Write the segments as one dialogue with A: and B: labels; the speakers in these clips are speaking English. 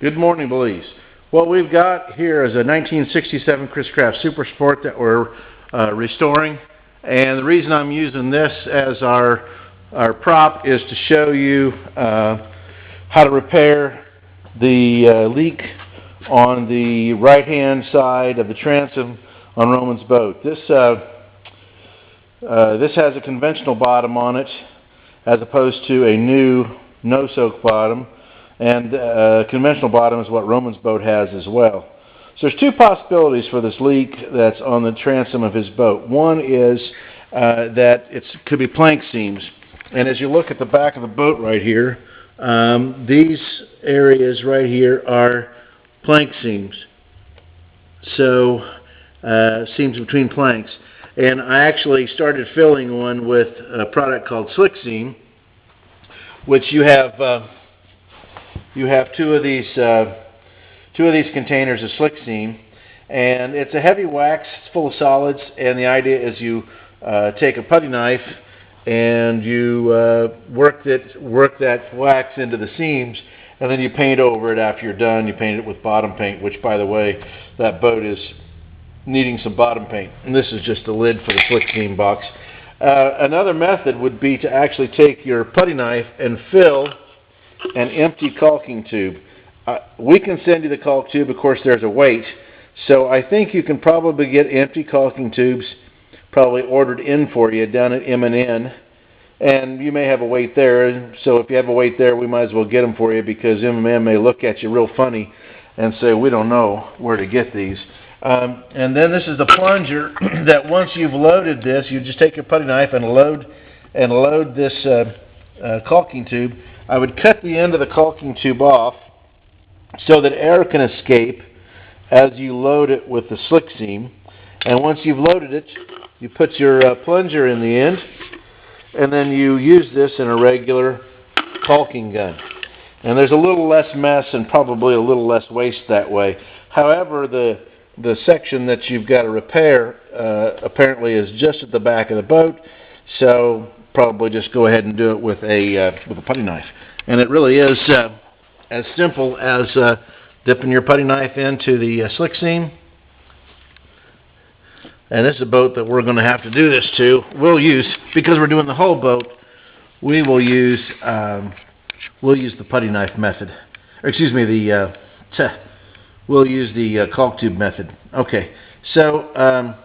A: Good morning, Belize. What we've got here is a 1967 Chris Craft Super Sport that we're restoring, and the reason I'm using this as our prop is to show you how to repair the leak on the right-hand side of the transom on Roman's boat. This has a conventional bottom on it as opposed to a new no-soak bottom. And conventional bottom is what Roman's boat has as well. So there's two possibilities for this leak that's on the transom of his boat. One is that it could be plank seams. And as you look at the back of the boat right here, these areas right here are plank seams. So seams between planks. And I actually started filling one with a product called Slick Seam, which you have two of these containers of Slick Seam, and it's a heavy wax. It's full of solids, and the idea is you take a putty knife and you work that wax into the seams, and then you paint over it after you're done. You paint it with bottom paint, which, by the way, that boat is needing some bottom paint. And this is just the lid for the Slick Seam box. Another method would be to actually take your putty knife and fill an empty caulking tube. We can send you the caulk tube. Of course, there's a weight. So I think you can probably get empty caulking tubes probably ordered in for you down at M&N. And you may have a weight there. So if you have a weight there, we might as well get them for you, because M&N may look at you real funny and say, we don't know where to get these. And then this is the plunger that once you've loaded this, you just take your putty knife and load this caulking tube. I would cut the end of the caulking tube off so that air can escape as you load it with the Slick Seam. And once you've loaded it, you put your plunger in the end, and then you use this in a regular caulking gun. And there's a little less mess and probably a little less waste that way. However, the section that you've got to repair apparently is just at the back of the boat, so probably just go ahead and do it with a putty knife. And it really is as simple as dipping your putty knife into the Slick Seam. And this is a boat that we're going to have to do this to. We'll use, because we're doing the whole boat, we'll use the putty knife method. Or excuse me, we'll use the caulk tube method. Okay, so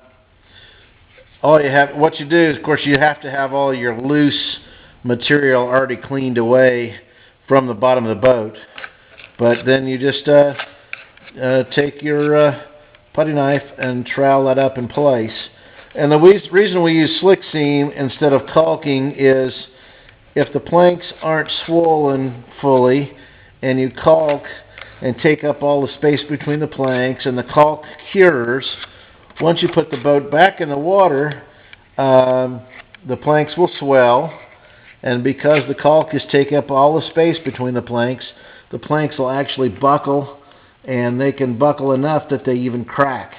A: what you do is, of course, you have to have all your loose material already cleaned away from the bottom of the boat. But then you just take your putty knife and trowel that up in place. And the reason we use Slick Seam instead of caulking is if the planks aren't swollen fully and you caulk and take up all the space between the planks and the caulk cures, once you put the boat back in the water, the planks will swell, and because the caulk is taking up all the space between the planks will actually buckle, and they can buckle enough that they even crack.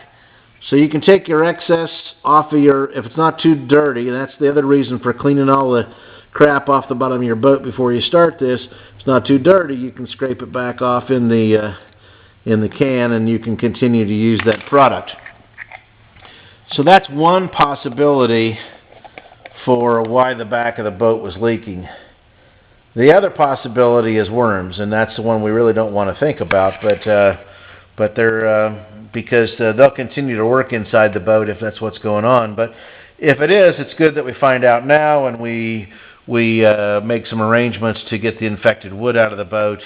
A: So you can take your excess off of if it's not too dirty, and that's the other reason for cleaning all the crap off the bottom of your boat before you start this. If it's not too dirty, you can scrape it back off in the can, and you can continue to use that product. So that's one possibility for why the back of the boat was leaking. The other possibility is worms, and that's the one we really don't want to think about, but they're because they'll continue to work inside the boat if that's what's going on. But if it is, it's good that we find out now, and we make some arrangements to get the infected wood out of the boat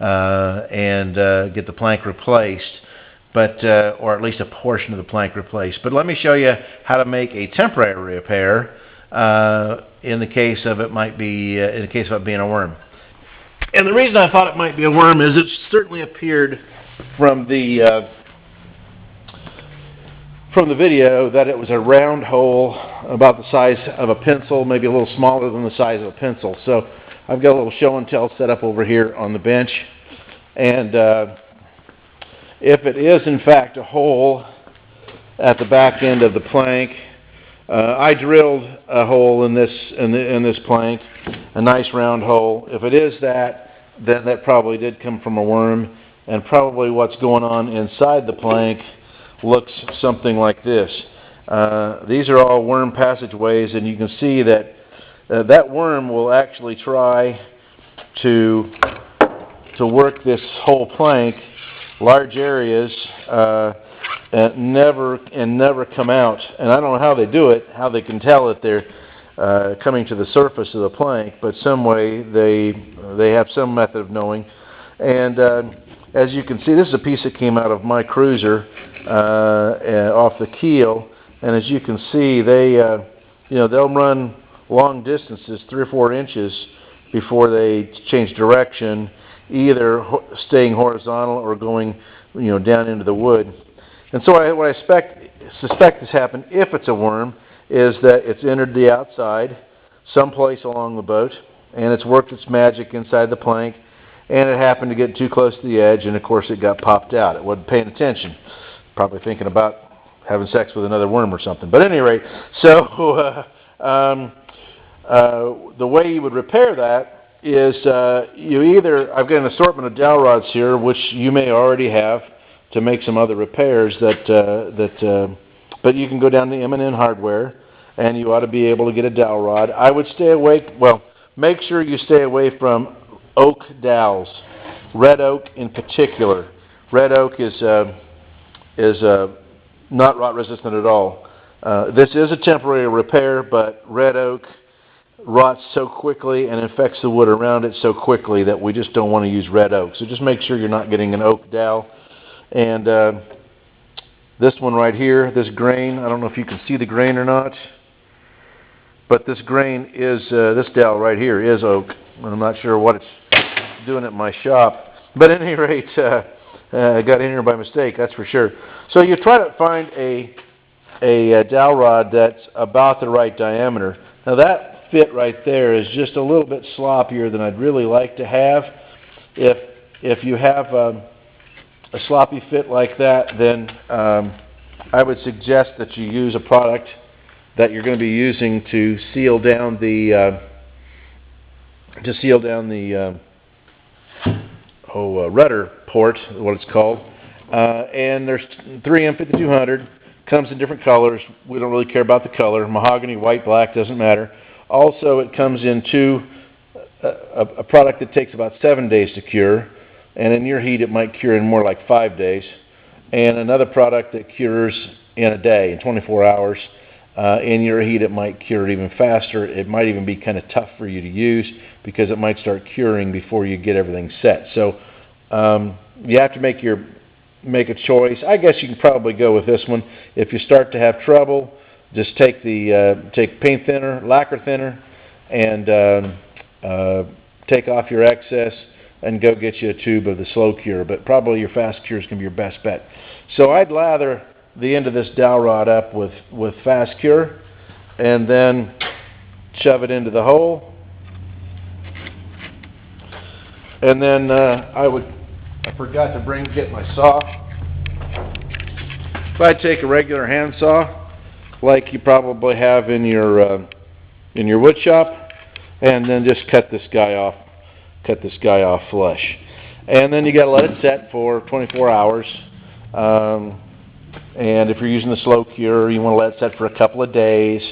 A: and get the plank replaced. Or at least a portion of the plank replaced. But let me show you how to make a temporary repair in the case of it being a worm. And the reason I thought it might be a worm is it certainly appeared from the video that it was a round hole about the size of a pencil, maybe a little smaller than the size of a pencil. So I've got a little show and tell set up over here on the bench, and if it is in fact a hole at the back end of the plank, I drilled a hole in this plank, a nice round hole. If it is that, then that probably did come from a worm, and probably what's going on inside the plank looks something like this. These are all worm passageways, and you can see that that worm will actually try to work this whole plank, large areas, and never come out. And I don't know how they do it, how they can tell that they're coming to the surface of the plank, but some way they have some method of knowing. And as you can see, this is a piece that came out of my cruiser off the keel, and as you can see, they'll run long distances, 3 or 4 inches, before they change direction, either staying horizontal or going, down into the wood. And so what I suspect has happened, if it's a worm, is that it's entered the outside, someplace along the boat, and it's worked its magic inside the plank, and it happened to get too close to the edge, and of course it got popped out. It wasn't paying attention, probably thinking about having sex with another worm or something. But at any rate, so the way you would repair that is I've got an assortment of dowel rods here, which you may already have to make some other repairs but you can go down to M&N Hardware, and you ought to be able to get a dowel rod. I would stay away, make sure you stay away from oak dowels, red oak in particular. Red oak is not rot resistant at all. This is a temporary repair, but red oak rots so quickly and infects the wood around it so quickly that we just don't want to use red oak. So just make sure you're not getting an oak dowel. And this one right here, this grain, I don't know if you can see the grain or not, but this grain is, this dowel right here is oak. I'm not sure what it's doing at my shop, but at any rate, I got in here by mistake, that's for sure. So you try to find a dowel rod that's about the right diameter. Now that fit right there is just a little bit sloppier than I'd really like to have. If you have a sloppy fit like that, then I would suggest that you use a product that you're going to be using to seal down the rudder port, what it's called. And there's 3M5200, comes in different colors. We don't really care about the color. Mahogany, white, black, doesn't matter. Also, it comes in a product that takes about 7 days to cure, and in your heat it might cure in more like 5 days, and another product that cures in a day, in 24 hours. In your heat it might cure even faster. It might even be kind of tough for you to use because it might start curing before you get everything set. So you have to make a choice. I guess you can probably go with this one. If you start to have trouble, just take paint thinner, lacquer thinner, and take off your excess and go get you a tube of the slow cure. But probably your fast cure is going to be your best bet. So I'd lather the end of this dowel rod up with fast cure and then shove it into the hole. And then I forgot to get my saw. If I take a regular hand saw, like you probably have in your wood shop, and then just cut this guy off flush. And then you got to let it set for 24 hours. And if you're using the slow cure, you want to let it set for a couple of days.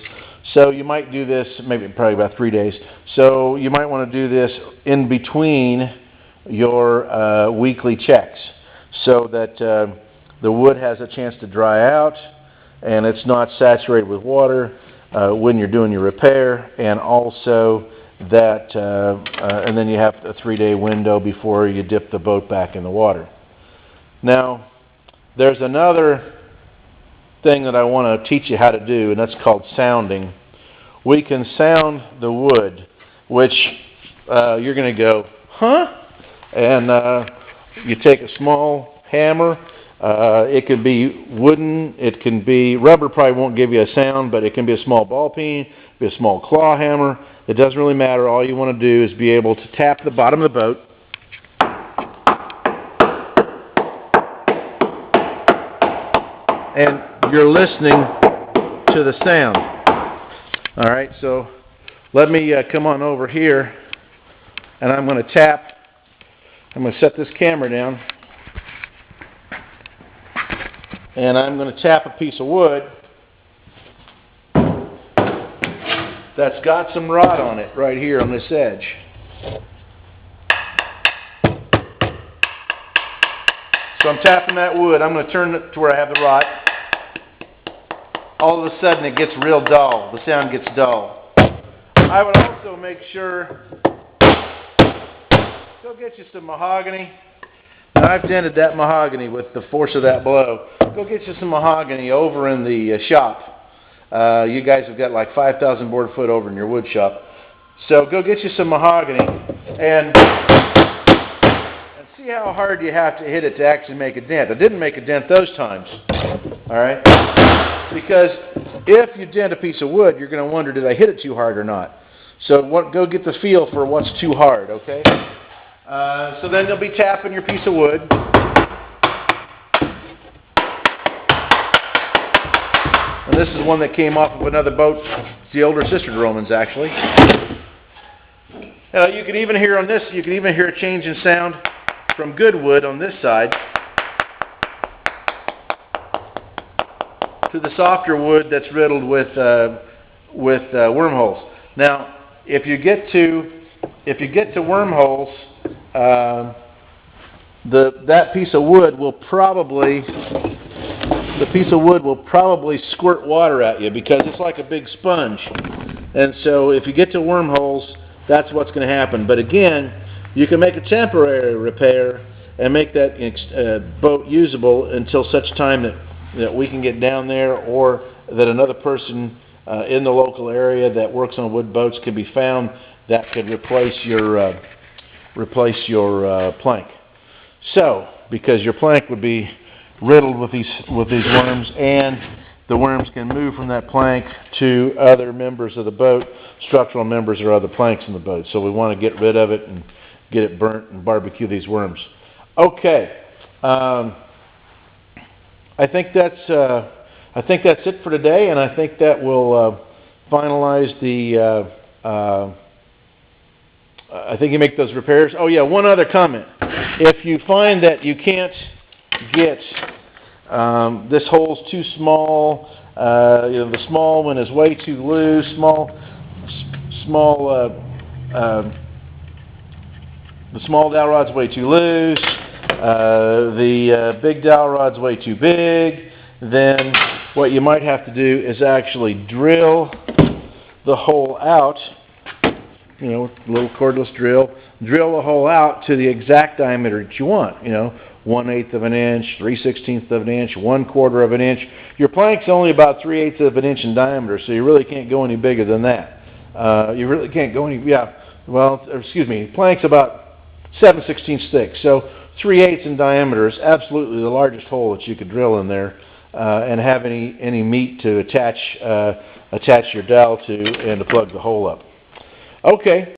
A: So you might do this, probably about 3 days. So you might want to do this in between your weekly checks, so that the wood has a chance to dry out and it's not saturated with water when you're doing your repair, and also that and then you have a 3-day window before you dip the boat back in the water. Now there's another thing that I want to teach you how to do, and that's called sounding. We can sound the wood, which you're going to go, huh? And you take a small hammer. It could be wooden, it can be rubber. Probably won't give you a sound, but it can be a small ball peen, be a small claw hammer. It doesn't really matter. All you want to do is be able to tap the bottom of the boat. And you're listening to the sound. All right, so let me come on over here, and I'm going to tap. I'm going to set this camera down. and I'm going to tap a piece of wood that's got some rot on it right here on this edge. So I'm tapping that wood. I'm going to turn it to where I have the rot. All of a sudden it gets real dull. The sound gets dull. I would also make sure, go get you some mahogany. Now I've dented that mahogany with the force of that blow. Go get you some mahogany over in the shop. You guys have got like 5,000 board foot over in your wood shop. So go get you some mahogany and see how hard you have to hit it to actually make a dent. I didn't make a dent those times. Alright? Because if you dent a piece of wood, you're going to wonder, did I hit it too hard or not? So go get the feel for what's too hard, okay? So then you'll be tapping your piece of wood. And this is one that came off of another boat. It's the older sister to Romans, actually. You can even hear on this, you can even hear a change in sound from good wood on this side to the softer wood that's riddled with wormholes. Now, if you get to wormholes, that piece of wood will probably squirt water at you because it's like a big sponge. And so if you get to wormholes, that's what's going to happen. But again, you can make a temporary repair and make that boat usable until such time that we can get down there, or that another person in the local area that works on wood boats can be found that could replace your plank. So, because your plank would be riddled with these worms, and the worms can move from that plank to other members of the boat, structural members or other planks in the boat. So we want to get rid of it and get it burnt and barbecue these worms. Okay, I think that's it for today, and I think that will finalize the. I think you make those repairs. Oh yeah, one other comment. If you find that you can't get this hole's too small, the small one is way too loose, the small dowel rod's way too loose, the big dowel rod's way too big, then what you might have to do is actually drill the hole out, a little cordless drill the hole out to the exact diameter that you want, 1/8 of an inch, 3/16 of an inch, 1/4 of an inch. Your plank's only about 3/8 of an inch in diameter, so you really can't go any bigger than that. You really can't go any, plank's about 7/16 thick, so 3/8 in diameter is absolutely the largest hole that you could drill in there, and have any meat to attach your dowel to and to plug the hole up. Okay.